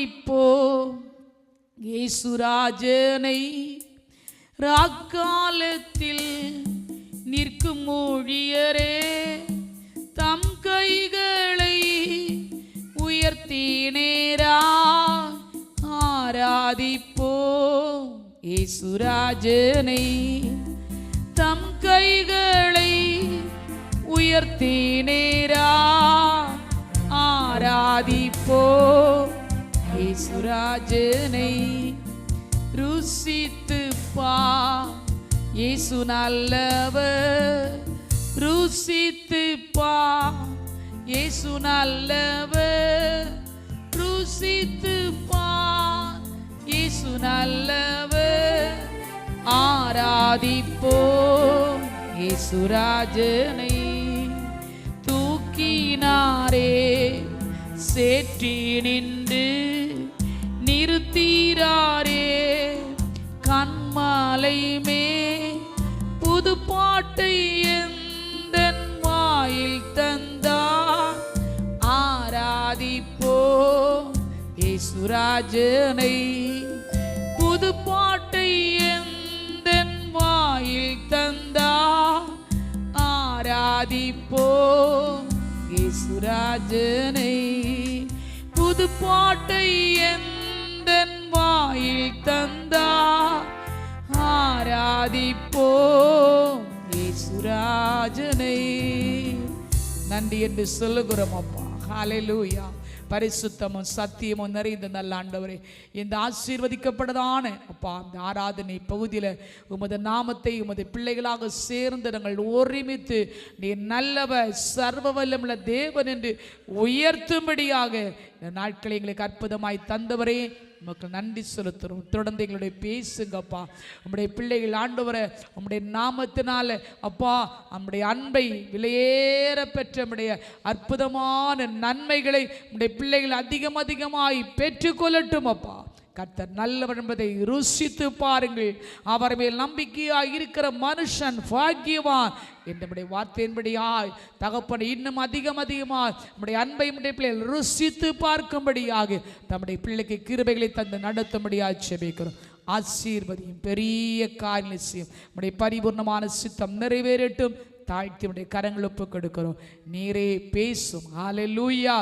ஆராதிப்போம் இயேசுராஜனை. ராக்காலத்தில் நிற்கும் ஊழியரே தம் கைகளை உயர்த்தி நேரா ஆராதிப்போம் இயேசுராஜனை. தம் கைகளை உயர்த்தி நேரா ஆராதிப்போம் இயேசுராஜனை. ருசித்து பா இயேசு நல்லவர். ருசித்து பா இயேசு நல்லவர். ருசித்து பா இயேசு நல்லவர். ஆராதிப்போம் இயேசுராஜனை. தூக்கினாரே சேற்றி நின்று நிறுத்தீராரே கண்மாலை மே. புது பாட்டை எந்தன் வாயில் தந்தார். ஆராதிப்போம் இயேசுராஜனை. புது பாட்டை எந்தன் வாயில் தந்தார். ஆராதிப்போம் இயேசுராஜனை. புது பாட்டை எந்தன் வாயில் தந்தார். ஆராதிப்போம் இயேசுராஜனை. நன்றி என்று சொல்லுகிறோம் அப்பா. ஹல்லேலூயா. பரிசுத்தமும் சத்தியமும் நிறைந்த நல்ல ஆண்டவரே, இந்த ஆசீர்வதிக்கப்பட்டதான அப்பா இந்த ஆராதனை பகுதியில் உமது நாமத்தை உமது பிள்ளைகளாக சேர்ந்து நாங்கள் ஒருமித்து நீ நல்லவர் சர்வ வல்லமுள்ள தேவன் என்று உயர்த்தும்படியாக இந்த நாட்களை எங்களுக்கு அற்புதமாய் தந்தவரே மக்கள் நன்றி செலுத்துகிறோம். தொடர்ந்து எங்களுடைய பேசுங்கப்பா. நம்முடைய பிள்ளைகள் ஆண்டவரை நம்முடைய நாமத்தினால அப்பா நம்முடைய அன்பை விலையேற பெற்ற நம்முடைய அற்புதமான நன்மைகளை நம்முடைய பிள்ளைகள் அதிகமாய் பெற்றுக்கொள்ளட்டும் அப்பா. கர்த்தர் நல்லவர் என்பதை ருசித்து பாருங்கள். அவர் மேல் நம்பிக்கையாய் இருக்கிற மனுஷன் பாக்கியவான் என்னுடைய வார்த்தையின்படியாய் தகப்பனை இன்னும் அதிகமாய் நம்முடைய அன்பை நம்முடைய பிள்ளைகள் ருசித்து பார்க்கும்படியாக நம்முடைய பிள்ளைக்கு கிருபைகளை தந்து நடத்தும்படியாக ஜெபிக்கிறோம். ஆசீர்வதியும் பெரிய காரியங்களை செய்யும். நம்முடைய பரிபூர்ணமான சித்தம் நிறைவேறட்டும். தாழ்த்தி நம்முடைய கரங்கள் ஒப்புக் கொடுக்கிறோம். நீரே பேசும். ஹல்லேலூயா.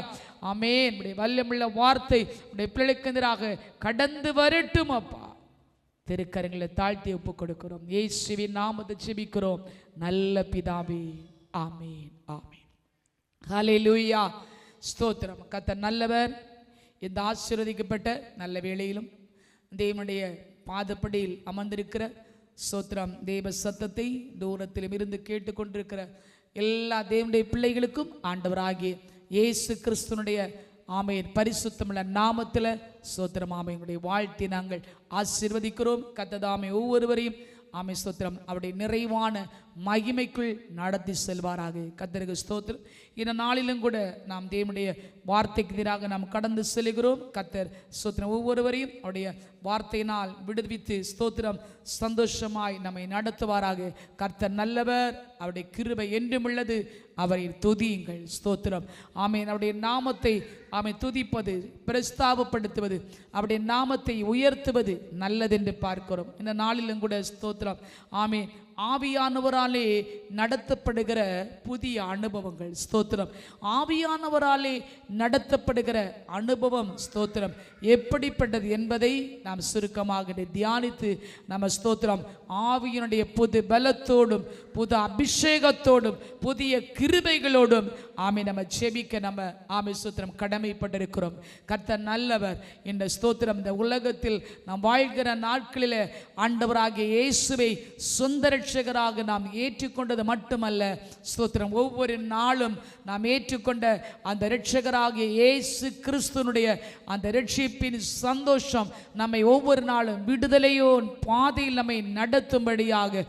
ஆமென். நம்முடைய வல்லமுள்ள வார்த்தை நம்முடைய பிள்ளைக்கு எதிராக கடந்து வரட்டும் அப்பா. திருக்கரங்களை தாழ்த்தி ஒப்புக் கொடுக்கிறோம். இயேசுவின் நாமத்தை ஜெபிக்கிறோம் நல்ல பிதாவே. ஆமென் ஆமென். ஹல்லேலூயா. ஸ்தோத்திரம். கர்த்தர் நல்லவர். இந்த ஆசீர்வதிக்கப்பட்ட நல்ல வேளையிலும் தேவனுடைய பாதப்படியில் அமர்ந்திருக்கிற ஸ்தோத்திரம் தேவ சத்தத்தை தூரத்திலும் இருந்து கேட்டுக்கொண்டிருக்கிற எல்லா தேவனுடைய பிள்ளைகளுக்கும் ஆண்டவராகிய இயேசு கிறிஸ்துனுடைய ஆமென் பரிசுத்தமுள்ள நாமத்தில் ஸ்தோத்திரம் ஆமெனுடைய வாழ்த்தி நாங்கள் ஆசீர்வதிக்கிறோம். கர்த்தர் ஒவ்வொருவரையும் ஆமை ஸ்தோத்திரம் அவருடைய நிறைவான மகிமைக்குள் நடத்தி செல்வாராக. கர்த்தருக்கு ஸ்தோத்திரம். இந்த நாளிலும் கூட நாம் தேவனுடைய வார்த்தைக்கு எதிராக நாம் கடந்து செல்கிறோம். கர்த்தர் ஸ்தோத்திரம் ஒவ்வொருவரையும் அவருடைய வார்த்தையினால் விடுவித்து ஸ்தோத்திரம் சந்தோஷமாய் நம்மை நடத்துவாராக. கர்த்தர் நல்லவர். அவருடைய கிருபை என்றும் உள்ளது. அவரை துதியுங்கள். ஸ்தோத்திரம் ஆமென். அவருடைய நாமத்தை துதிப்பது பிரஸ்தாபப்படுத்துவது அவருடைய நாமத்தை உயர்த்துவது நல்லதென்று பார்க்கிறோம். இந்த நாளிலும் கூட ஸ்தோத்திரம் ஆமென் ஆவியானவராலே நடத்தப்படுகிற புதிய அனுபவங்கள். ஸ்தோத்திரம் ஆவியானவராலே நடத்தப்படுகிற அனுபவம் ஸ்தோத்திரம் எப்படிப்பட்டது என்பதை நாம் சுருக்கமாக தியானித்து நம்ம ஸ்தோத்திரம் ஆவியினுடைய புது பலத்தோடும் புது அபிஷேகத்தோடும் புதிய கிருபைகளோடும் நம்ம ஜெபிக்க நம்ம ஸ்தோத்திரம் கடமைப்பட்டிருக்கிறோம். கர்த்தர் நல்லவர். இந்த ஸ்தோத்திரம் இந்த உலகத்தில் நாம் வாழ்கிற நாட்களில் ஆண்டவராகிய இயேசுவை சொந்த ரட்சகராக நாம் ஏற்றுக்கொண்டது மட்டுமல்ல ஸ்தோத்திரம் ஒவ்வொரு நாளும் நாம் ஏற்றுக்கொண்ட அந்த ரட்சகராகிய இயேசு கிறிஸ்துனுடைய அந்த ரட்சிப்பின் சந்தோஷம் நம்மை ஒவ்வொரு நாளும் விடுதலையோ பாதையில் நம்மை நடத்தும்படியாக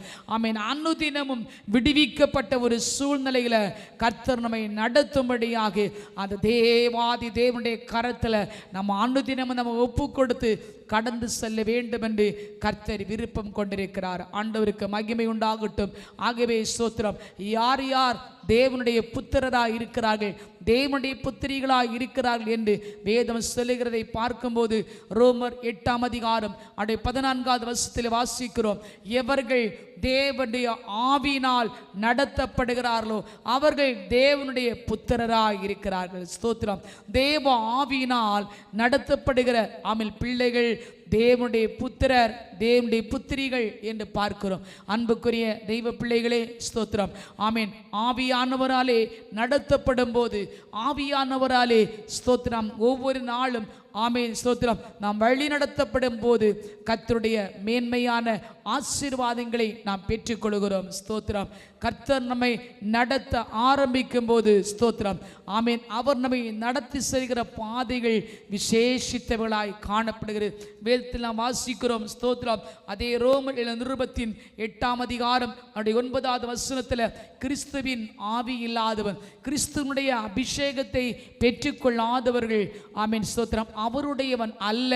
அனுதினமும் விடுவிக்கப்பட்ட ஒரு சூழ்நிலையில கர்த்தர் நம்மை நடத்தும்படியாக அந்த தேவாதி தேவனுடைய கரத்தில் நம்ம அனுதினமும் நம்ம ஒப்பு கொடுத்து கடந்து செல்ல வேண்டும் என்று கர்த்தர் விருப்பம் கொண்டிருக்கிறார். ஆண்டவருக்கு மகிமை உண்டாகட்டும். ஆகவே ஸ்தோத்திரம் யார் யார் தேவனுடைய புத்திரராக இருக்கிறார்கள், தேவனுடைய புத்திரிகளாய் இருக்கிறார்கள் என்று வேதம் சொல்லுகிறதை பார்க்கும்போது ரோமர் 8ஆம் அதிகாரம் 14வது வசனத்தில் வாசிக்கிறோம். எவர்கள் தேவனுடைய ஆவியினால் நடத்தப்படுகிறார்களோ அவர்கள் தேவனுடைய புத்திரராய் இருக்கிறார்கள். ஸ்தோத்திரம். தேவ ஆவியினால் நடத்தப்படுகிற ஆமென் பிள்ளைகள் தேவனுடைய புத்திரர், தேவனுடைய புத்திரிகள் என்று பார்க்கிறோம். அன்புக்குரிய தெய்வ பிள்ளைகளே, ஸ்தோத்திரம். ஆமென். ஆவியானவராலே நடத்தப்படும் போது, ஆவியானவராலே ஸ்தோத்திரம் ஒவ்வொரு நாளும் ஆமென் ஸ்தோத்திரம் நாம் வழி நடத்தப்படும் போது கர்த்தருடைய மேன்மையான ஆசீர்வாதங்களை நாம் பெற்றுக்கொள்கிறோம். ஸ்தோத்திரம். கர்த்தர் நம்மை நடத்த ஆரம்பிக்கும் போது ஸ்தோத்திரம் ஆமென் அவர் நம்மை நடத்தி செல்கிற பாதைகள் விசேஷித்தவர்களாய் காணப்படுகிறது. வேதத்தில் நாம் வாசிக்கிறோம். ஸ்தோத்திரம். அதே ரோமர் நிருபத்தின் 8ஆம் அதிகாரம் 9வது வசனத்தில் கிறிஸ்துவின் ஆவி இல்லாதவன், கிறிஸ்துவனுடைய அபிஷேகத்தை பெற்றுக்கொள்ளாதவர்கள் ஆமென் ஸ்தோத்திரம் அவருடையவன் அல்ல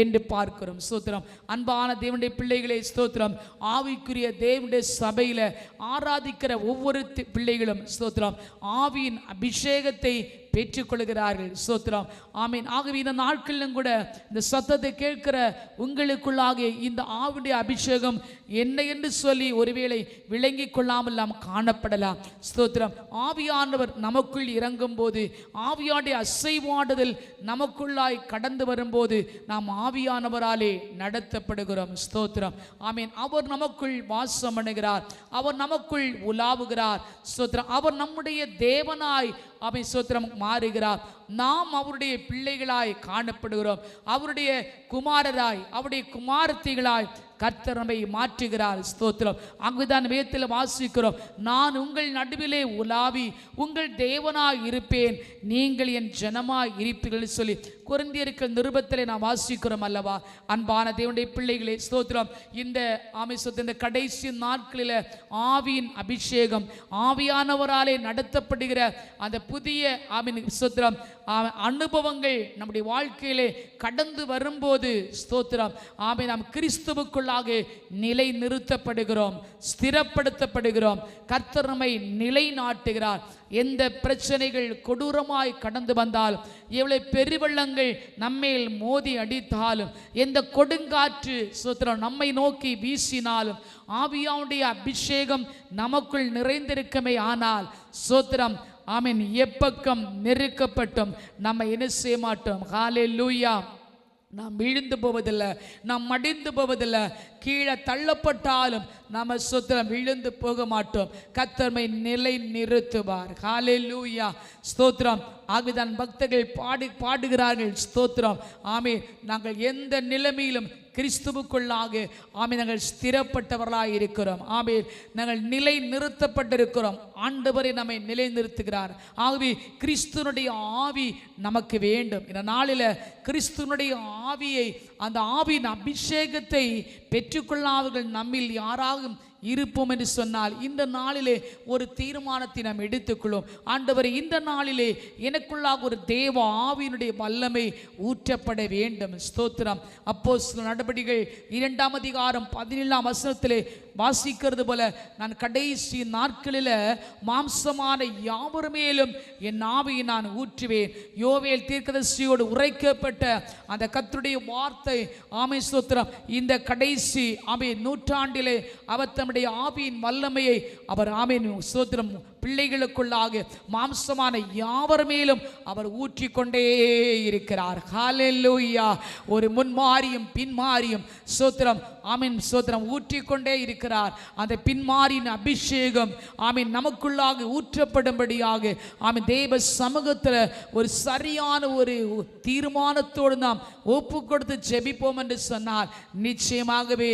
என்று பார்க்கிறோம். ஸ்தோத்திரம். அன்பான தேவனுடைய பிள்ளைகளே, ஸ்தோத்திரம் ஆவிக்குரிய தேவனுடைய சபையில ஆராதிக்கிற ஒவ்வொரு பிள்ளைகளும் ஸ்தோத்திரம் ஆவியின் அபிஷேகத்தை பெற்றுக்கொள்கிறார்கள். ஸ்தோத்திரம் ஆமீன். ஆகவே இந்த நாட்களிலும் கூட இந்த சத்தத்தை கேட்கிற உங்களுக்குள்ளாக இந்த ஆவியுடைய அபிஷேகம் என்ன என்று சொல்லி ஒருவேளை விளங்கி கொள்ளாமல் நாம் காணப்படலாம். ஸ்தோத்திரம். ஆவியானவர் நமக்குள் இறங்கும் போது, ஆவியானுடைய அசைவாடுதல் நமக்குள்ளாய் கடந்து வரும்போது நாம் ஆவியானவராலே நடத்தப்படுகிறோம். ஸ்தோத்திரம் ஆமீன். அவர் நமக்குள் வாசம் பண்ணுகிறார், அவர் நமக்குள் உலாவுகிறார். ஸ்தோத்திரம். அவர் நம்முடைய தேவனாய் ஆமென் ஸ்தோத்திரம் மாறுகிறார். நாம் அவருடைய பிள்ளைகளாய் காணப்படுகிறோம். அவருடைய குமாரராய், அவருடைய குமாரத்திகளாய் கர்த்தர் நம்மை மாற்றுகிறார். ஸ்தோத்திரம். அங்குதான் வேதத்தில் வாசிக்கிறோம், நான் உங்கள் நடுவிலே உலாவி உங்கள் தேவனாய் இருப்பேன், நீங்கள் என் ஜனமாய் இருப்பீர்கள் சொல்லி கொரிந்தியருக்கு நிருபத்திலே நாம் வாசிக்கிறோம் அல்லவா? அன்பான தேவனுடைய பிள்ளைகளே, ஸ்தோத்திரம். இந்த இந்த கடைசி நாட்களில் ஆவியின் அபிஷேகம், ஆவியானவராலே நடத்தப்படுகிற அந்த புதிய ஆவின் ஸ்தோத்திரம் அனுபவங்கள் நம்முடைய வாழ்க்கையிலே கடந்து வரும்போது ஸ்தோத்திரம் ஆமென் நாம் கிறிஸ்துவுக்குள்ளாக நிலை நிறுத்தப்படுகிறோம், ஸ்திரப்படுத்தப்படுகிறோம். கர்த்தர் நம்மை நிலை நாட்டுகிறார். எந்த பிரச்சனைகள் கொடூரமாய் கடந்து வந்தாலும், எவ்வளவு பெருவெள்ளங்கள் நம்மேல் மோதி அடித்தாலும், எந்த கொடுங்காற்று ஸ்தோத்திரம் நம்மை நோக்கி வீசினாலும், ஆவியானுடைய அபிஷேகம் நமக்குள் நிறைந்திருக்கமே ஆனால் ஸ்தோத்திரம் ஆமென் எப்பக்கம் நெருக்கப்பட்டும் நம்ம என்ன செய்ய மாட்டோம். ஹல்லேலூயா. நாம் விழுந்து போவதில்லை, நாம் மடிந்து போவதில்லை, கீழே தள்ளப்பட்டாலும் நம்ம ஸ்தோத்திரம் விழுந்து போக மாட்டோம். கர்த்தர் நிலை நிறுத்துவார். ஹல்லேலூயா. ஸ்தோத்திரம். ஆகிதான் பக்தர்கள் பாடுகிறார்கள். ஸ்தோத்திரம் ஆமென். நாங்கள் எந்த நிலைமையிலும் கிறிஸ்துவுக்குள்ளாக ஆமென் நாங்கள் ஸ்திரப்பட்டவர்களாக இருக்கிறோம். ஆமென் நாங்கள் நிலை நிறுத்தப்பட்டிருக்கிறோம். ஆண்டவரை நம்மை நிலை நிறுத்துகிறார். ஆகவே கிறிஸ்துவனுடைய ஆவி நமக்கு வேண்டும். இந்த நாளில் கிறிஸ்துவனுடைய ஆவியை, அந்த ஆவியின் அபிஷேகத்தை பெற்றுக்கொள்ளாதவர்கள் நம்மில் யாராகும் இருப்போம் என்று சொன்னால் இந்த நாளிலே ஒரு தீர்மானத்தை நாம் எடுத்துக்கொள்ளும். ஆண்டவரே, இந்த நாளிலே எனக்குள்ளாக ஒரு தேவ ஆவியினுடைய வல்லமை ஊற்றப்பட வேண்டும். ஸ்தோத்திரம். அப்போஸ்தலர் நடபடிகள் 2ஆம் அதிகாரம் 17ஆம் வசனத்திலே வாசிக்கிறது போல, நான் கடைசி நாட்களில் மாம்சமான யாவர் மேலும் என் ஆவியை நான் ஊற்றுவேன். யோவேல் தீர்க்கதரிசியோடு உரைக்கப்பட்ட அந்த கர்த்தருடைய வார்த்தை ஆமென் ஸ்தோத்திரம் இந்த கடைசி ஆமென் நூற்றாண்டிலே அவர் தம்முடைய ஆவியின் வல்லமையை அவர் ஆமென் ஸ்தோத்திரம் பிள்ளைகளுக்குள்ளாக மாம்சமான யாவர் மேலும் அவர் ஊற்றிக்கொண்டே இருக்கிறார். ஹல்லேலூயா. ஒரு முன்மாரியும் பின்மாரியும் ஸ்தோத்திரம் ஆமென் ஸ்தோத்திரம் ஊற்றிக்கொண்டே இருக்கிறார். அந்த பின்மாரியின் அபிஷேகம் ஆமென் நமக்குள்ளாக ஊற்றப்படும்படியாக ஆமென் தேவ சமூகத்தில் ஒரு சரியான ஒரு தீர்மானத்தோடு நாம் ஒப்பு கொடுத்து ஜெபிப்போம் என்று சொன்னால் நிச்சயமாகவே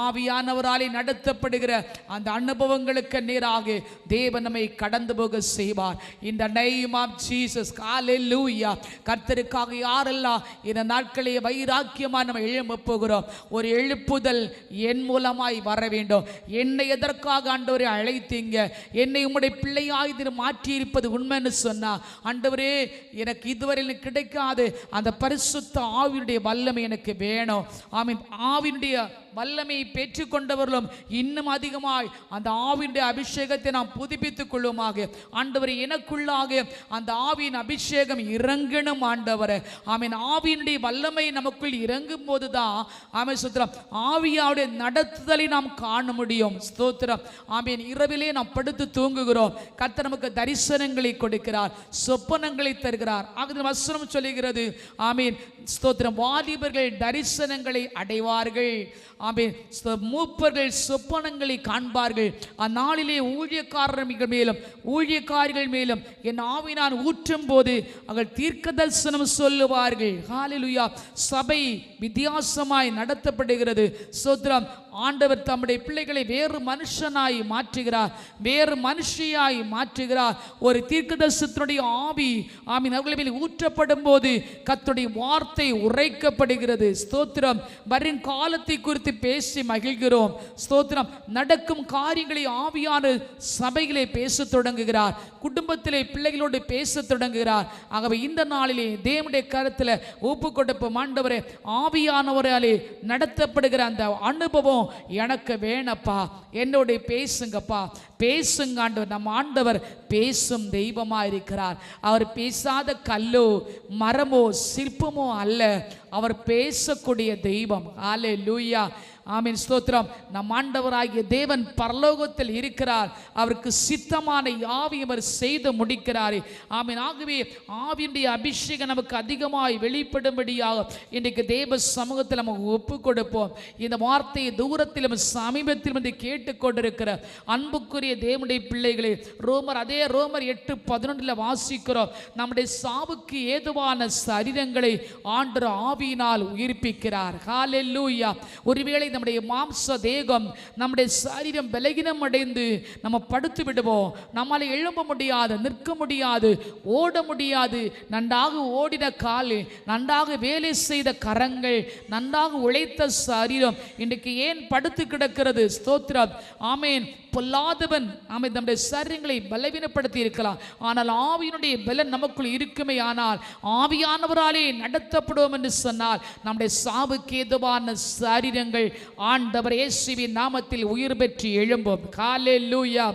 ஆவியானவராலே நடத்தப்படுகிற அந்த அனுபவங்களுக்கு நேராக தேவன் நம்மை கடந்து போக செய்வார். இந்த நேம் ஆஃப் ஜீசஸ். ஹல்லேலூயா. கர்த்தருக்காக யாரெல்லாம் இந்த நாட்களே வைராக்கியமாக நம்ம எழும்ப போகிறோம், ஒரு எழுப்புதல் என் மூலமாய் வர வேண்டும். என்னை எதற்காக ஆண்டவரே அழைத்தீங்க, என்னை உம்முடைய பிள்ளையாய் மாற்றி இருப்பது உண்மைன்னு சொன்னா, ஆண்டவரே எனக்கு இதுவரை கிடைக்காது அந்த பரிசுத்த ஆவியுடைய வல்லமை எனக்கு வேணும். ஆமென். ஆவியுடைய வல்லமையை பெற்றுக்கொண்டவர்களும் இன்னும் அதிகமாய் அந்த ஆவியுடைய அபிஷேகத்தை நாம் புதுப்பித்துக் கொள்ளுமாக. ஆண்டவரே, எனக்குள்ளாக அந்த ஆவியின் அபிஷேகம் இறங்கணும் ஆண்டவரே. ஆமீன். ஆவியினுடைய வல்லமை நமக்குள் இறங்கும் போதுதான் ஆமென் ஸ்தோத்திரம் ஆவியாவுடைய நடத்துதலை நாம் காண முடியும். ஸ்தோத்திரம். ஆமீன். இரவிலே நாம் படுத்து தூங்குகிறோம், கர்த்தர் நமக்கு தரிசனங்களை கொடுக்கிறார், சொப்பனங்களை தருகிறார். ஆக வசனம் சொல்லுகிறது ஆமீன் ஸ்தோத்திரம், வாலிபர்கள் தரிசனங்களை அடைவார்கள், ஆமீன், மூப்பர்கள் சொப்பனங்களை காண்பார்கள். அந்நாளிலே ஊழியக்காரர்கள் மேலும் ஊழியக்காரிகள் மேலும் என் ஆவி நான் ஊற்றும் போது அவர்கள் தீர்க்க தரிசனம் சொல்லுவார்கள். ஹல்லேலூயா. சபை வித்தியாசமாய் நடத்தப்படுகிறது. ஸ்தோத்திரம். ஆண்டவர் தம்முடைய பிள்ளைகளை வேறு மனுஷனாய் மாற்றுகிறார், வேறு மனுஷியாய் மாற்றுகிறார். ஒரு தீர்க்கதரிசனத்தினுடைய ஆவி ஆமீன் அவர்கள் மேல் ஊற்றப்படும் போது கர்த்தருடைய வார்த்தை உரைக்கப்படுகிறது. ஸ்தோத்திரம். வரும் காலத்தை குறித்து பேசி மகிழ்கிறோம். ஸ்தோத்திரம். நடக்கும் காரியங்களை ஆவியான சபைகளை பேச தொடங்குகிறார், குடும்பத்திலே பிள்ளைகளோடு பேச தொடங்குகிறார். ஆகவே இந்த நாளிலே தேவனுடைய கருத்தில் ஒப்பு கொடுப்போம். ஆண்டவரே, ஆவியானவராலே நடத்தப்படுகிற அந்த அனுபவம் எனக்கு வேணப்பா, என்னோட பேசுங்கப்பா, பேசுங்க ஆண்டவர். நம்ம ஆண்டவர் பேசும் தெய்வமா இருக்கிறார். அவர் பேசாத கல்லோ மரமோ சிற்பமோ அல்ல, அவர் பேசக்கூடிய தெய்வம். ஹல்லேலூயா. ஆமீன் ஸ்தோத்திரம். நம் ஆண்டவராகிய தேவன் பரலோகத்தில் இருக்கிறார், அவருக்கு சித்தமான யாவையும் அவர் செய்து முடிக்கிறார். ஆமீன். ஆகவே ஆவியுடைய அபிஷேகம் நமக்கு அதிகமாய் வெளிப்படும்படியாக இன்றைக்கு தேவ சமூகத்தில் நம்ம ஒப்பு கொடுப்போம். இந்த வார்த்தையை தூரத்திலும் சமீபத்திலும் வந்து கேட்டுக்கொண்டிருக்கிற அன்புக்குரிய தேவனுடைய பிள்ளைகளே, அதே ரோமர் 8:11 வாசிக்கிறோம், நம்முடைய சாவுக்கு ஏதுவான சரீரங்களை ஆண்டவர் ஆவியினால் உயிர்ப்பிக்கிறார். ஹல்லேலூயா. ஒருவேளை நம்முடைய மாம்ச தேகம், நம்முடைய சரீரம் பலகீனம் அடைந்து நம்ம படுத்து விடுவோம், நம்மால் எழும்ப முடியாது, நிற்க முடியாது, ஓட முடியாது. நன்றாக ஓடின கால், நன்றாக வேலை செய்த கரங்கள், நன்றாக உழைத்த சரீரம் இன்றைக்கு ஏன் படுத்து கிடக்கிறது? ஸ்தோத்திரம். ஆமேன். பொல்லாதவன் ஆமேன் நம்முடைய சரீரங்களை பலவீனப்படுத்தி இருக்கலாம், ஆனால் ஆவியினுடைய பலன் நமக்குள் இருக்குமே ஆனால் ஆவியானவராலே நடத்தப்படுவோம் என்று சொன்னால் நம்முடைய சாவுக்கு ஏதுவான சரீரங்கள் ஆண்டவர் இயேசுவின் நாமத்தில் உயிர் பெற்று எழும்பும். ஹல்லேலூயா.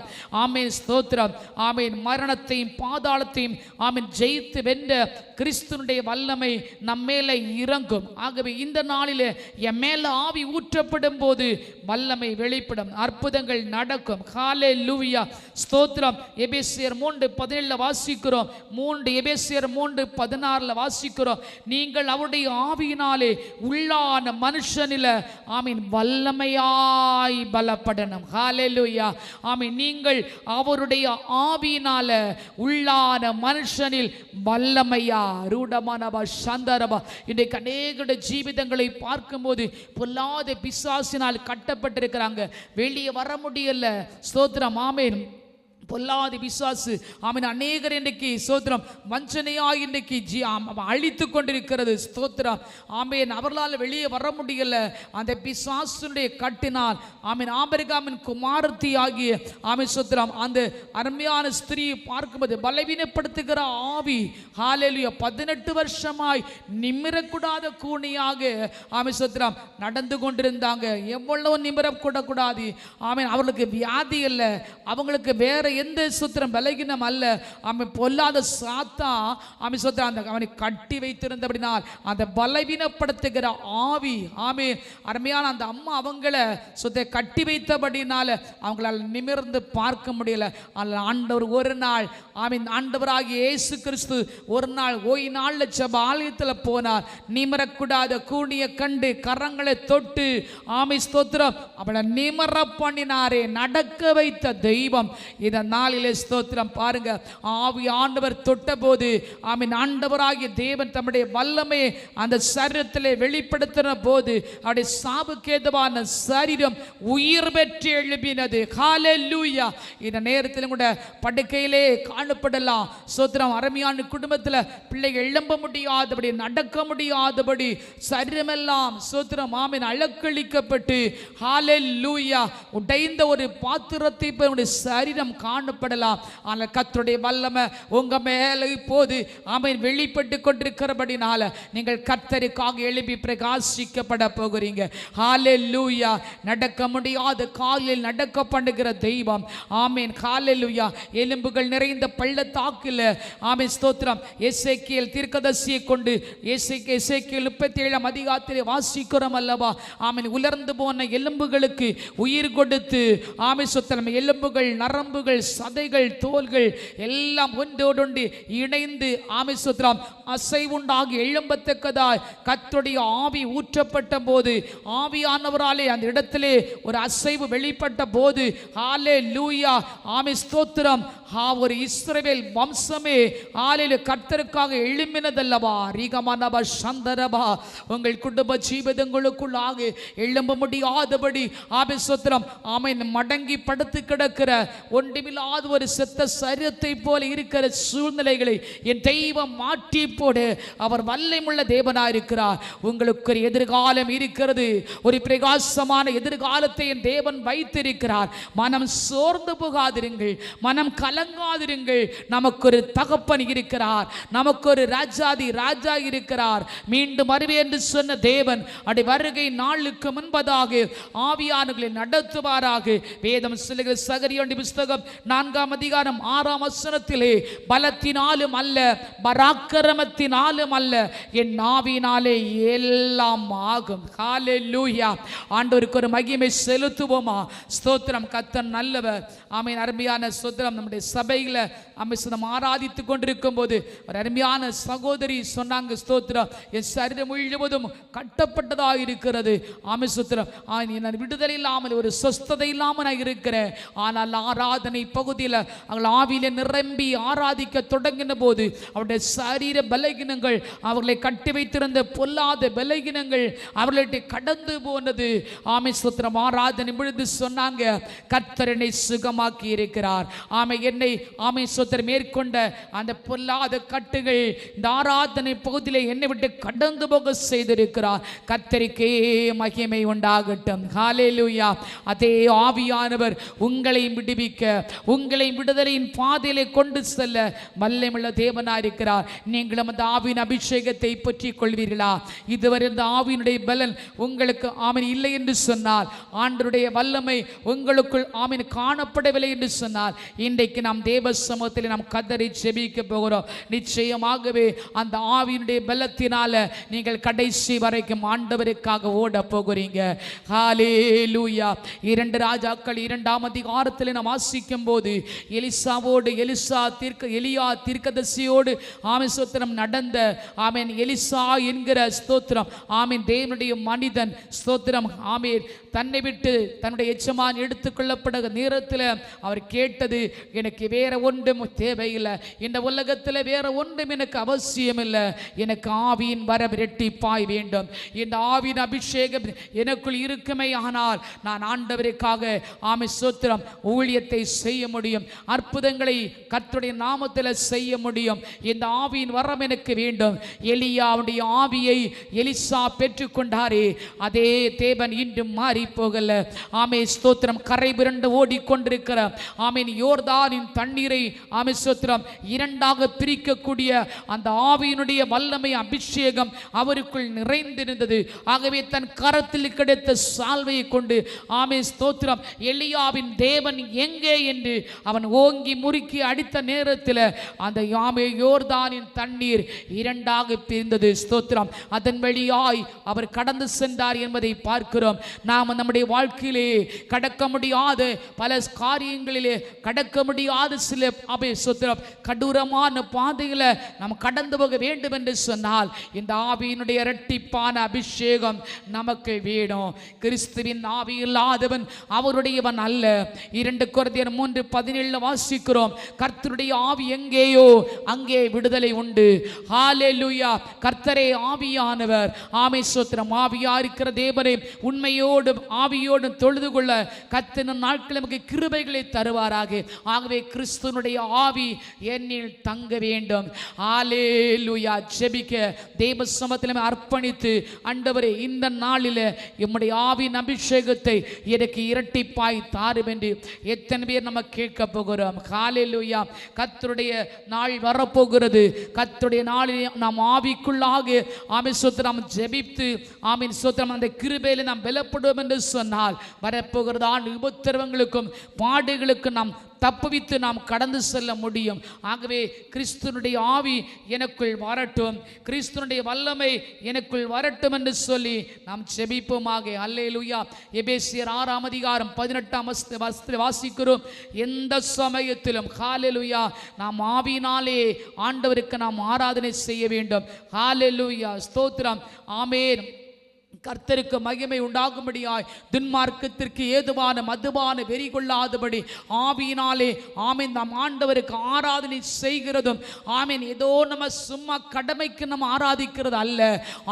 ஆமென் ஸ்தோத்திரம். ஆமென். மரணத்தையும் பாதாளத்தையும் ஆமென் ஜெயித்து வென்ற கிறிஸ்துனுடைய வல்லமை நம்மேல இறங்கும். ஆகவே இந்த நாளிலே என் மேல ஆவி ஊற்றப்படும் போது வல்லமை வெளிப்படும், அற்புதங்கள் நடக்கும். ஹல்லேலூயா. ஸ்தோத்திரம். எபேசியர் 3:17 வாசிக்கிறோம், எபேசியர் 3:16 வாசிக்கிறோம், நீங்கள் அவருடைய ஆவியினாலே உள்ளான மனுஷனில ஆமீன் வல்லமையாய் பலப்படணும். ஹல்லேலூயா. ஆமீன். நீங்கள் அவருடைய ஆவியினால உள்ளான மனுஷனில் வல்லமையா ரூடமானபா சந்தரபா. இன்றைக்கு அநேக ஜீவிதங்களை பார்க்கும்போது பொல்லாத பிசாசினால் கட்டப்பட்டிருக்கிறாங்க, வெளியே வர முடியல. ஸ்தோத்திரம். ஆமென். பொல்லாத பிசாசு ஆமீன் அநேகர் இன்றைக்கு ஸ்தோத்திரம் வஞ்சனையாய் இன்றைக்கு அழித்து கொண்டிருக்கிறது. ஸ்தோத்திரம். ஆமீன். அவர்களால் வெளியே வர முடியல, அந்த பிசாசுடைய கட்டினால். ஆமீன். ஆபிரகாமின் குமாரத்தி ஆகிய ஆமீன் ஸ்தோத்திரம் அந்த அருமையான ஸ்திரியை பார்க்கும்போது பலவீனப்படுத்துகிற ஆவி. ஹல்லேலூயா. 18 வருஷமாய் நிமிரக்கூடாத கூனியாக ஆமீன் ஸ்தோத்திரம் நடந்து கொண்டிருந்தாங்க. எவ்வளவு நிமிரக்கூடாது. ஆமீன். அவர்களுக்கு வியாதி இல்லை, அவங்களுக்கு வேற எந்த சுத்திரம் பலகீனம் அல்ல. அவன் பொல்லாத சாத்தா அவன் சுத்திரம் அவனை கட்டி வைத்திருந்தபடினால் அந்த பலவீனப்படுத்துகிற ஆவி. ஆமென். அருமையான அந்த அம்மா அவங்கள சுத்த கட்டி வைத்தபடினால அவங்களால் நிமிர்ந்து பார்க்க முடியல. அதில் ஆண்டவர் ஒரு நாள் ஆமீன் ஆண்டவராகிய இயேசு கிறிஸ்து ஒரு நாள் ஓய் நாள்ல ஜெப ஆலயத்தில் போனார். நிமிரக்கூடாத கூனிய கண்டு கரங்களை தொட்டு ஆமீன் ஸ்தோத்திரம் அவளை நிமிர பண்ணினாரே, நடக்க வைத்த தெய்வம். இந்த நாளிலே ஸ்தோத்திரம் பாருங்க, ஆவி ஆண்டவர் தொட்ட போது ஆமீன் ஆண்டவராகிய தேவன் தம்முடைய வல்லமையை அந்த சரீரத்திலே வெளிப்படுத்தின போது அவருடைய சாவுக்கு ஏதுவான சரீரம் உயிர் பெற்று எழுப்பினது. ஹல்லேலூயா. இந்த நேரத்தில் கூட படுக்கையிலே காணப்படலாம். ஸ்தோத்திரம். அருமையான குடும்பத்தில் பிள்ளைகள் எழும்ப முடியாதபடி, நடக்க முடியாதபடி சரீரமெல்லாம் ஸ்தோத்திரம் ஆமீன் அலக்களிக்கப்பட்டு ஹல்லேலூயா உடைந்த ஒரு பாத்திரத்தை சரீரம் காணப்படலாம். ஆனால் கர்த்தருடைய வல்லமை உங்க மேல இப்போது ஆமென் வெளிப்பட்டு கொண்டிருக்கிறபடினால நீங்கள் கர்த்தருக்காக எழுப்பி பிரகாசிக்கப்பட போகிறீங்க. ஹல்லேலூயா. நடக்க முடியாத காலில் நடக்க பண்ணுகிற தெய்வம். ஆமென். ஹல்லேலூயா. எலும்புகள் நிறைந்த பள்ளத்தாக்கில் ஆமென் ஸ்தோத்திரம். எசேக்கியேல் தீர்க்கதரிசியை கொண்டு எசேக்கியேல் 37 அதிகாரத்திலே வாசிக்கிறோம் அல்லவா? ஆமென். உலர்ந்து போன எலும்புகளுக்கு உயிர் கொடுத்து ஆமென் ஸ்தோத்திரம். எலும்புகள், நரம்புகள், சதைகள், தோல்கள் எல்லாம் ஒன்றோடொன்று இணைந்து ஆமென் ஸ்தோத்திரம் அசைவுண்டாகி எழும்பத்தக்கதாய் கர்த்தருடைய ஆவி ஊற்றப்பட்ட போது, ஆவியானவராலே அந்த இடத்திலே ஒரு அசைவு வெளிப்பட்ட போது, ஹல்லேலூயா ஆமென் ஸ்தோத்திரம், ஒரு இஸ்ரவேல் வம்சமே ஹல்லேலூயா கர்த்தருக்காக எழும்பினதல்லவா? ரிகமனப சந்தரபா. உங்கள் குடும்ப ஜீவிதங்களுக்குள்ளாக எழும்ப முடியாதபடி ஆமென் ஸ்தோத்திரம் ஆமென் மடங்கி படுத்து கிடக்கிற ஒன்றுமில்லாத ஒரு செத்த சரீரத்தை போல இருக்கிற சூழ்நிலைகளை என் தெய்வம் மாற்றி போடு. அவர் வல்லமையுள்ள தேவனாய் இருக்கிறார். உங்களுக்கு ஒரு எதிர்காலம் இருக்கிறது. ஒரு பிரகாசமான எதிர்காலத்தை என் தேவன் வைத்திருக்கிறார். மனம் சோர்ந்து போகாதிருங்கள், மனம் கலங்காதிருங்கள். நமக்கு ஒரு தகப்பன் இருக்கிறார், நமக்கு ஒரு ராஜா இருக்கிறார். மீண்டும் வருவேன் என்று சொன்ன தேவன் அடி வருகை நாளுக்கு முன்பதாக ஆவியானவர்களை நடத்துவாராக. வேதம் சொல்லுகிற சகரியா புஸ்தகம் 4 அதிகாரம் 6 வசனத்திலே பலத்தினாலும் அல்ல, பராக்கிரமத்தினாலும் அல்ல, என் ஆவியினாலே எல்லாம் ஆகும். ஹல்லேலூயா. ஆண்டவருக்கு ஒரு மகிமை செலுத்துவோமா? ஸ்தோத்திரம். கர்த்தர் நல்லவர். ஆமென். அருமையான ஸ்தோத்திரம். நம்முடைய சபையில் அமிசனம் ஆராதித்து கொண்டிருக்கும் போது ஒரு அருமையான சகோதரி சொன்னாங்க, ஸ்தோத்திரம், என் சரீரம் முழுவதும் கட்டப்பட்டதாக இருக்கிறது. ஆமென் ஸ்தோத்திரம். நான் விடுதலை இல்லாமல் ஒரு சொஸ்ததை இல்லாமல் நான் இருக்கிறேன். ஆனால் ஆராதனை பகுதியில் அவர்கள் ஆவியில நிரம்பி ஆராதிக்க தொடங்கின போது அவருடைய சரீர பலகீனங்கள், அவர்களை கட்டி வைத்திருந்த பொல்லாத பலகீனங்கள் அவர்களை கடந்து போனது. ஆமென் ஸ்தோத்திரம். ஆராதனை பொழுது சொன்னாங்க, கர்த்தர் என்னை சுகமாக்கி இருக்கிறார். ஆமென். என்னை ஆமென் ஸ்தோத்திரம் மேற்கொண்ட அந்த பொல்லாத கட்டுகள் இந்த ஆராதனை பகுதியிலே என்னை விட்டு கடந்து போக செய்திருக்கிறார். கர்த்தருக்கே மகிமை உண்டாகட்டும். ஹல்லேலூயா. அதே ஆவியானவர் உங்களை விடுவிக்க, உங்களை விடுதலையின் பாதையிலே கொண்டு செல்ல வல்லமையுள்ள தேவனாய் இருக்கிறார். நீங்களும் அந்த ஆவியின் அபிஷேகத்தை பற்றிக் கொள்வீர்களா? இதுவரை இந்த ஆவியினுடைய பலன் உங்களுக்கு ஆமென் இல்லை என்று சொன்னால், ஆண்டவருடைய வல்லமை உங்களுக்குள் ஆமென் காணப்படவில்லை என்று சொன்னால், இன்றைக்கு நாம் தேவ சமூகத்தில் நாம் கதறி ஜெபிக்க போகிறோம். நிச்சயமாகவே அந்த ஆவியினுடைய பலத்தினால நீங்கள் கடைசி வரைக்கும் ஆண்டவருக்காக ஓட போகிறீங்க. ஹல்லேலூயா. 2 ராஜாக்கள் 2 அதிகாரத்தில் நாம் வாசிக்கும் போது எலியா தீர்க்கதரிசியோடு ஆமென் ஸ்தோத்திரம் நடந்த ஆமென் எலிசா என்கிற ஸ்தோத்திரம் ஆமென் தேவனுடைய மனிதன் ஸ்தோத்திரம் ஆமென் தன்னை விட்டு தன்னுடைய எஜமான் எடுத்துக்கொள்ளப்பட நேரத்தில் அவர் கேட்டது, எனக்கு வேற ஒன்றும் தேவையில்லை, இந்த உலகத்தில் வேற ஒன்றும் எனக்கு அவசியம் இல்லை, எனக்கு ஆவியின் வரம் இரட்டிப்பாய் வேண்டும். இந்த ஆவியின் அபிஷேகம் எனக்குள் இருக்குமே ஆனால் நான் ஆண்டவருக்காக ஆமென் ஸ்தோத்திரம் ஊழியத்தை செய்ய முடியும், அற்புதங்களை கர்த்தருடைய நாமத்தில் செய்ய முடியும். இந்த ஆவியின் வரம் எனக்கு வேண்டும். எலியாவுடைய ஆவியை எலிசா பெற்றுக்கொண்டாரே, அதே தேவன் இன்றும் மாறி போகல. ஆமென் ஸ்தோத்திரம். கரை புரண்டு ஓடிக்கொண்டிருக்கிற ஆமென் யோர்தானின் தண்ணீரை ஆமென் ஸ்தோத்திரம் 2ஆக பிரிக்கக்கூடிய அந்த ஆவியினுடைய வல்லமை அபிஷேகம் அவருக்குள் நிறைந்திருந்தது. ஆகவே தன் கரத்தில் கிடைத்த சால்வையை கொண்டு ஆமென் ஸ்தோத்திரம் எலியாவின் தேவன் எங்கே என்று அவன் ஓங்கி முறுக்கி அடித்த நேரத்தில் அந்த யோர்தானின் தண்ணீர் 2ஆக பிரிந்தது. ஸ்தோத்திரம். அதன் வழியாய் அவர் கடந்து சென்றார் என்பதை பார்க்கிறோம். நாம் நம்முடைய வாழ்க்கையிலே கடக்க முடியாத பல காரியங்களிலே கடக்க முடியாத சில ஸ்தோத்திரம் கடூரமான பாதையில நாம் கடந்து போக வேண்டும் என்று சொன்னால் இந்த ஆவியினுடைய இரட்டிப்பான அபிஷேகம் நமக்கு வேணும். கிறிஸ்துவின் ஆவி இல்லாதவன் அவருடையவன் அல்ல. 2 கொரிந்தியர் 3:17 வாசிக்கிறோம், கர்த்தருடைய ஆவி எங்கேயோ அங்கே விடுதலை உண்டு. ஹல்லேலூயா. கர்த்தரே ஆவியானவர். ஆமென் ஸ்தோத்திரம். ஆவியா இருக்கிற தேவனே உண்மையோடு ஆவியோடு தொழுது கொள்ள கர்த்தர் நாட்கள் நமக்கு கிருபைகளை தருவாராக. ஆகவே கிறிஸ்துவனுடைய ஆவி என்னில் தங்க வேண்டும். ஹல்லேலூயா. ஜெபிக்க தேவ சமூகத்தில் அர்ப்பணித்து, ஆண்டவரே இந்த நாளில் நம்முடைய ஆவியின் அபிஷேகத்தை எனக்கு இரட்டிப்பாய் தாரும் என்று எத்தனை பேர் நம்ம நம்ம கேட்க போகிறோம். ஹல்லேலூயா. கர்த்தருடைய நாள் வரப்போகிறது. கர்த்தருடைய நாளில் நாம் ஆவிக்குள்ளாக ஆமென் ஸ்தோத்திரம் ஜெபித்து ஆமென் ஸ்தோத்திரம் அந்த கிருபையிலே நாம் பலப்படுவோம் என்று சொன்னால் வரப்போகிறதான உபத்திரவங்களுக்கும் பாடுகளுக்கும் நாம் தப்புவித்து நாம் கடந்து செல்ல முடியும். ஆகவே கிறிஸ்துனுடைய ஆவி எனக்குள் வரட்டும், கிறிஸ்துனுடைய வல்லமை எனக்குள் வரட்டும் என்று சொல்லி நாம் ஜெபிப்போமாக. அல்லேலூயா. எபேசியர் 6ஆம் அதிகாரம் 18ஆம் வசனத்தை வாசிக்கிறோம். எந்த சமயத்திலும் ஹல்லேலூயா நாம் ஆவியினாலே ஆண்டவருக்கு நாம் ஆராதனை செய்ய வேண்டும். ஹல்லேலூயா. ஸ்தோத்திரம். ஆமென். கர்த்தருக்கு மகிமை உண்டாகும்படியாய் துன்மார்க்கத்திற்கு ஏதுவான மதுபான வெறி கொள்ளாதபடி ஆவியினாலே ஆமென் நாம் ஆண்டவருக்கு ஆராதனை செய்கிறதும் ஆமென் ஏதோ நம்ம சும்மா கடமைக்கு நம்ம ஆராதிக்கிறது அல்ல.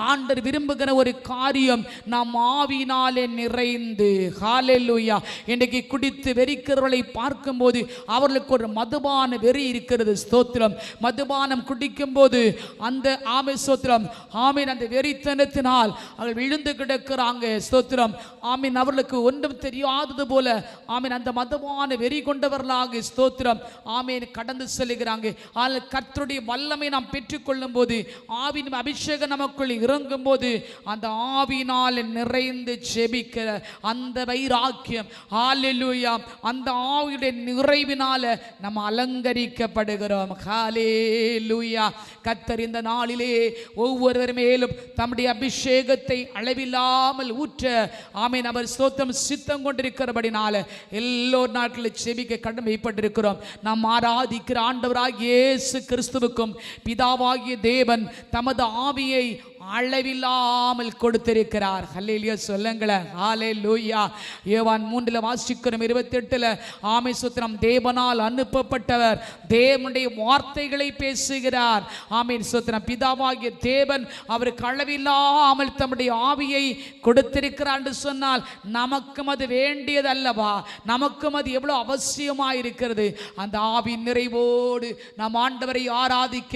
ஆண்டவர் விரும்புகிற ஒரு காரியம் நாம் ஆவியினாலே நிறைந்து ஹல்லேலூயா. இன்றைக்கு குடித்து வெறிக்கிறவர்களை பார்க்கும்போது அவர்களுக்கு ஒரு மதுபான வெறி இருக்கிறது. ஸ்தோத்திரம். மதுபானம் குடிக்கும் போது அந்த ஆமென் ஸ்தோத்திரம் ஆமென் அந்த வெறித்தனத்தினால் அவர்கள் விழுந்து கிடக்கிறாங்க. ஸ்தோத்திரம். ஆமீன். அவர்களுக்கு ஒன்றும் தெரியாதது போல ஆமீன் அந்த மதமான வெறி கொண்டவர்களாக ஸ்தோத்திரம் ஆமீன் கடந்து செல்கிறாங்க. ஆனால் கர்த்தருடைய வல்லமை நாம் பெற்றுக்கொள்ளும் போது ஆவியின் அபிஷேகம் நமக்குள் இறங்கும் போது அந்த ஆவியினால் நிறைந்து ஜெபிக்கிற அந்த வைராக்கியம் ஹல்லேலூயா அந்த ஆவியுடைய நிறைவினால நம்ம அலங்கரிக்கப்படுகிறோம். ஹல்லேலூயா. கர்த்தர் இந்த நாளிலே ஒவ்வொருவர் மேலும் தம்முடைய அபிஷேகத்தை அளவில்லாமல் ஊற்ற ஆமென் அவர் ஸ்தோத்திரம் சித்தம் கொண்டிருக்கிறபடினால எல்லோரு நாட்களில் செபிக்க கடமைப்பட்டிருக்கிறோம். நாம் ஆராதிக்கிற ஆண்டவராகிய இயேசு கிறிஸ்துவுக்கும் பிதாவாகிய தேவன் தமது ஆவியை அளவில்லாமல் கொடுத்திருக்கிறார். ஹல்லேலூயா சொல்லுங்களேன். ஹல்லேலூயா. யோவான் 3 வாசிக்கிறோம் 28 ஆமென் ஸ்தோத்திரம் தேவனால் அனுப்பப்பட்டவர் தேவனுடைய வார்த்தைகளை பேசுகிறார். ஆமென் ஸ்தோத்திரம் பிதாவாகிய தேவன் அவருக்கு அளவில்லாமல் தம்முடைய ஆவியை கொடுத்திருக்கிறார் என்று சொன்னால் நமக்கும் அது வேண்டியது அல்லவா? நமக்கும் அது எவ்வளவு அவசியமாக இருக்கிறது. அந்த ஆவி நிறைவோடு நாம் ஆண்டவரை ஆராதிக்க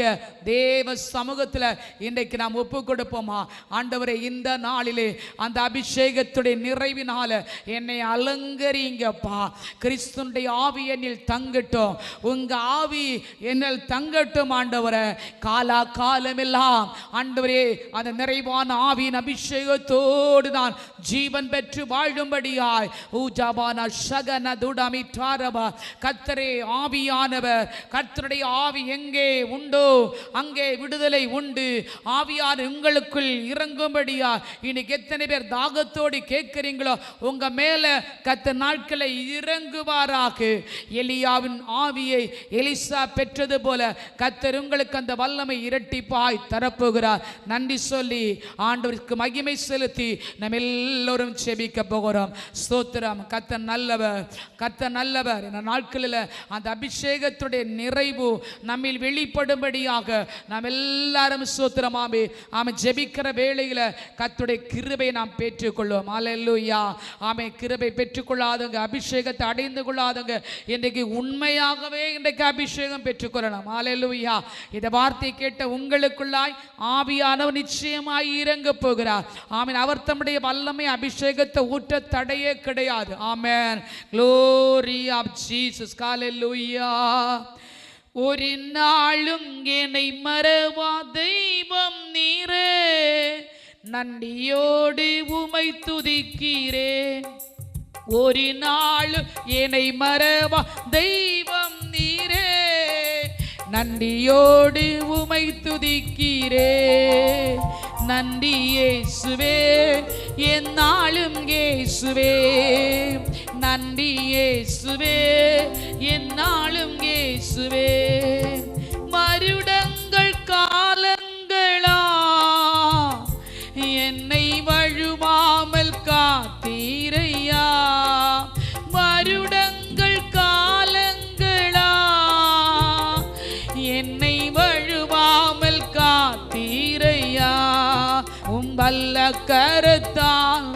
தேவ சமூகத்தில் இன்றைக்கு நாம் ஒப்பு கொடுப்போமா? ஆண்டவரே இந்த நாளிலே அந்த அபிஷேகத்துடைய நிறைவினால என்னை அலங்கரிங்கப்பா. கிறிஸ்துனுடைய ஆவி என்னில் தங்கட்டும். உங்க ஆவி என்னில் தங்கட்டும் ஆண்டவரே. காலா காலமெல்லாம் ஆண்டவரே அந்த நிறைவான ஆவியின் அபிஷேகத்தோடு நான் ஜீவன் பெற்று வாழும்படியாய் ஊஜாபானா ஷகன துடமி டாரபா. கர்த்தரே ஆவியானவர். கர்த்தருடைய ஆவி எங்கே உண்டோ அங்கே விடுதலை உண்டு. ஆவியான உங்களுக்குள் இறங்கும்படியா இன்னைக்கு எத்தனை பேர் தாகத்தோடு கேட்கிறீங்களோ உங்க மேல கர்த்தர் நாட்களை இறங்குவாராக. எலியாவின் ஆவியை எலிசா பெற்றது போல கர்த்தர் உங்களுக்கு அந்த வல்லமை இரட்டிப்பாய் தரப்போகிறார். நன்றி சொல்லி ஆண்டவருக்கு மகிமை செலுத்தி நம்ம எல்லோரும் செபிக்க போகிறோம். ஸ்தோத்திரம். கர்த்தர் நல்லவர், கர்த்தர் நல்லவர். இந்த நாட்களில் அந்த அபிஷேகத்துடைய நிறைவு நம்மில் வெளிப்படும்படியாக நாம் எல்லாரும் ஸ்தோத்திரமாமே ஆமென் ஜெபிக்கிற வேளையில் கர்த்தருடைய கிருபையை நாம் பெற்றுக்கொள்வோம். அல்லேலூயா. ஆமென். கிருபை பெற்றுக்கொள்ளாதவங்க அபிஷேகத்தை அடைந்து கொள்ளாதவங்க இன்றைக்கு உண்மையாகவே இன்றைக்கு அபிஷேகம் பெற்றுக்கொள்ளலாம். அல்லேலூயா. இந்த வார்த்தை கேட்ட உங்களுக்குள்ளாய் ஆவியானவர் நிச்சயமாய் இறங்க போகிறார். ஆமென். அவர் தம்முடைய வல்லமை அபிஷேகத்தை ஊற்ற தடையே கிடையாது. ஆமென். Glory of Jesus. Hallelujah. ஒரு நாளும் என்னை மறவா தெய்வம் நீரே, நன்றியோடு உமை துதிக்கிறேன். ஒரு நாளும் என்னை மறவா தெய்வம் நீரே, நன்றியோடு உமை துதிக்கிறேன். நன்றி இயேசுவே, என்னாலும் இயேசுவே. நன்றி இயேசுவே, என்னாலும் இயேசுவே. மருடங்கள் காலங்களா என்னை வழுவாமல் காத்தீரையா. மருடங்கள் காலங்களா என்னை வழுவாமல் காத்தீரையா. வல்ல கரத்தால்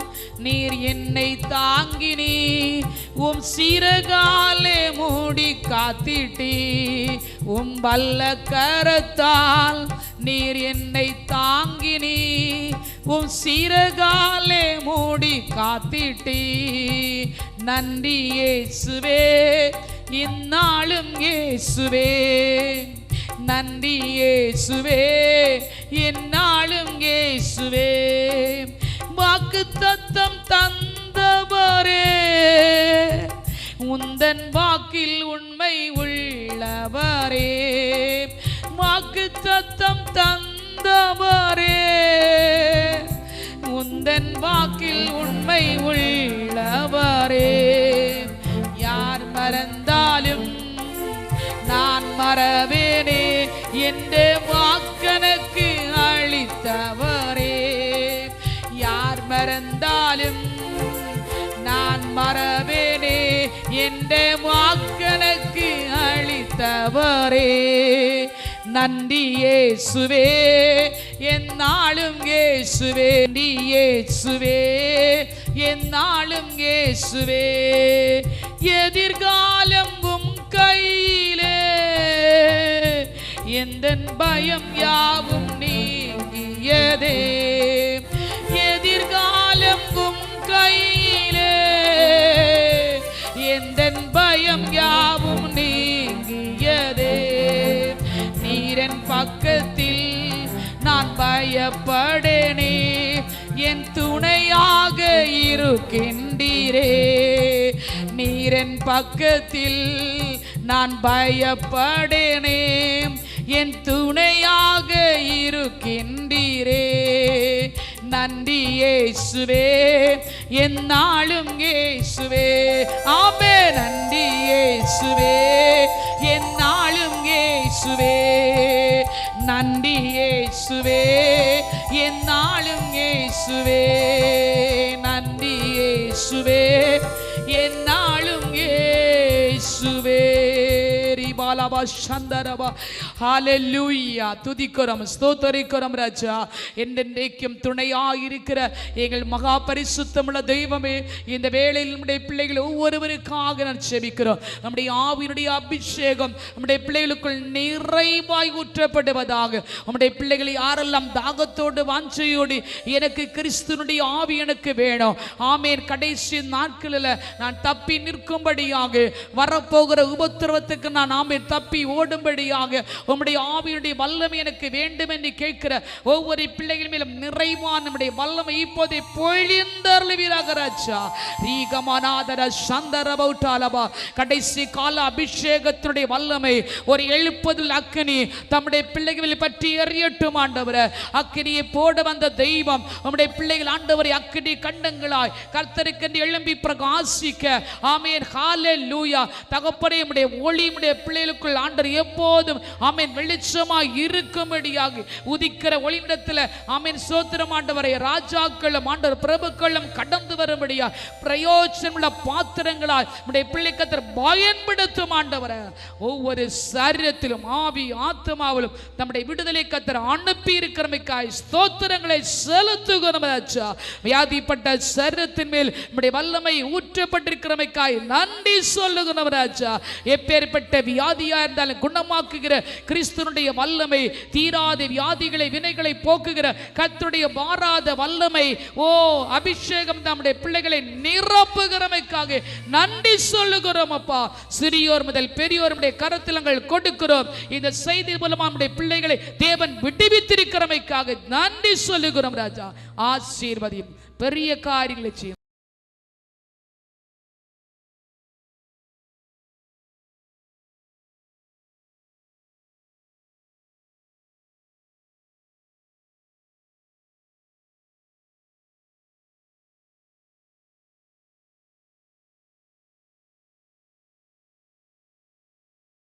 நீர் என்னை தாங்கினீ, உம் சிறகாலே மூடி காத்திட்டீ. உம் வல்ல கரத்தால் நீர் என்னை தாங்கினீ, உம் சிறகாலே மூடி காத்திட்டீ. நன்றி இயேசுவே, இந்நாளும் இயேசுவே. நன்றி இயேசுவே, எந்நாளும் இயேசுவே. வாக்குத்தத்தம் தந்தவரே, உந்தன் வாக்கில் உண்மை உள்ளவரே. வாக்குத்தத்தம் தந்தவரே, உந்தன் வாக்கில் உண்மை உள்ளவரே. யார் மறந்தாலும் நான் மறவேனே, என்ற வாக்கனுக்கு அளித்தவரே. யார் மறந்தாலும் நான் மறவேனே, என்ற வாக்கனுக்கு அளித்தவரே. நன்றி இயேசுவே, எந்நாளும் இயேசுவே. நன்றி இயேசுவே, எந்நாளும் இயேசுவே. எதிர்காலம் உம் கையிலே, எந்தன் பயம் யாவும் நீங்கியதே. எதிர்காலம் உம் கையிலே, எந்தன் பயம் யாவும் நீங்கியதே. நீரன் பக்கத்தில் நான் பயப்படேனே, என் துணையாக இருக்கின்றீரே. நீரன் பக்கத்தில் நான் பயப்படேனே, என் துணையாக இருக்கின்றீரே. நன்றி இயேசுவே, எந்நாளும் இயேசுவே. ஆமே. நன்றி இயேசுவே, எந்நாளும் இயேசுவே. நன்றி இயேசுவே, எந்நாளும் இயேசுவே. நன்றி இயேசுவே, எந்நாளும் இயேசுவே. ஹல்லேலூயா. துதிக்கிறோம், ஸ்தோத்தரிக்கிறோம் ராஜா. என்றென்றைக்கும் துணையாக இருக்கிற எங்கள் மகா பரிசுத்தமுள்ள தெய்வமே, இந்த வேளையில் நம்முடைய பிள்ளைகள் ஒவ்வொருவருக்காக நான் செபிக்கிறோம். நம்முடைய ஆவியினுடைய அபிஷேகம் நம்முடைய பிள்ளைகளுக்குள் நிறைவாய் ஊற்றப்படுவதாக. நம்முடைய பிள்ளைகளை யாரெல்லாம் தாகத்தோடு வாஞ்சையோடு எனக்கு கிறிஸ்துனுடைய ஆவி எனக்கு வேணும், ஆமேன், கடைசி நாட்களில் நான் தப்பி நிற்கும்படியாக, வரப்போகிற உபத்திரவத்துக்கு நான் ஆமேன் தப்பி ஓடும்படியாக உம்முடைய ஆவியுடைய வல்லமை எனக்கு வேண்டும் என்று கேட்கிற ஒவ்வொரு பிள்ளைகள் மேலும் நிறைவான நம்முடைய வல்லமை இப்போதே பொழிந்தருளுவீராக ராஜா. ரீகமநாதர சந்தரபௌட்டாலபா. கடைசி கால அபிஷேகத்தினுடைய வல்லமை ஒரு எழுப்புதல் அக்கினி தம்முடைய பிள்ளைகளை பற்றி எறியட்டும் ஆண்டவரே. அக்கினியை போட வந்த தெய்வம் உம்முடைய பிள்ளைகள் ஆண்டவரை அக்கினி கண்டங்களாய் கர்த்தருக்கென்று எழும்பி பிரகாசிக்க, ஆமென், ஹல்லேலூயா. தகப்பனே, உம்முடைய ஒளி உம்முடைய பிள்ளைகளுக்குள் ஆண்டவர் எப்போதும் ஆமென் வெளிச்சமாய் இருக்கும்படியாக உதிக்கிற ஒளியிடத்தில் ஆமென் சோத்திரம் ஆண்டவரை ராஜாக்களும் ஆண்டவர் பிரபுக்களும் கடந்து வரும்படியா பிரயோஜனமுள்ள பாத்திரங்களாய் நம்முடைய பிள்ளை கர்த்தர் பயன்படுத்தும் ஆண்டவரை. ஒவ்வொரு சரீரத்திலும் ஆவி ஆத்மாவிலும் நம்முடைய விடுதலை கர்த்தர் அனுப்பி இருக்கிறமைக்காய் ஸ்தோத்திரங்களை செலுத்துகிறோம் ராஜா. வியாதிப்பட்ட சரீரத்தின் மேல் நம்முடைய வல்லமை ஊற்றப்பட்டிருக்கிறமைக்காய் நன்றி சொல்லுகிறோம் ராஜா. எப்பேற்பட்ட வியாதியா இருந்தாலும் குணமாக்குகிற கிறிஸ்துனுடைய வல்லமை, தீராத வியாதிகளை வினைகளை போக்குகிற கர்த்தருடைய மாறாத வல்லமை, ஓ அபிஷேகம் நம்முடைய பிள்ளைகளை நிரப்புகிறமைக்காக நன்றி சொல்லுகிறோம் அப்பா. சிறியோர் முதல் பெரியோர் கரத்தில் நாங்கள் கொடுக்கிறோம். இந்த செய்தி மூலமா நம்முடைய பிள்ளைகளை தேவன் விடுவித்திருக்கிறமைக்காக நன்றி சொல்லுகிறோம் ராஜா. ஆசீர்வதியும், பெரிய காரியங்களை செய்யும்.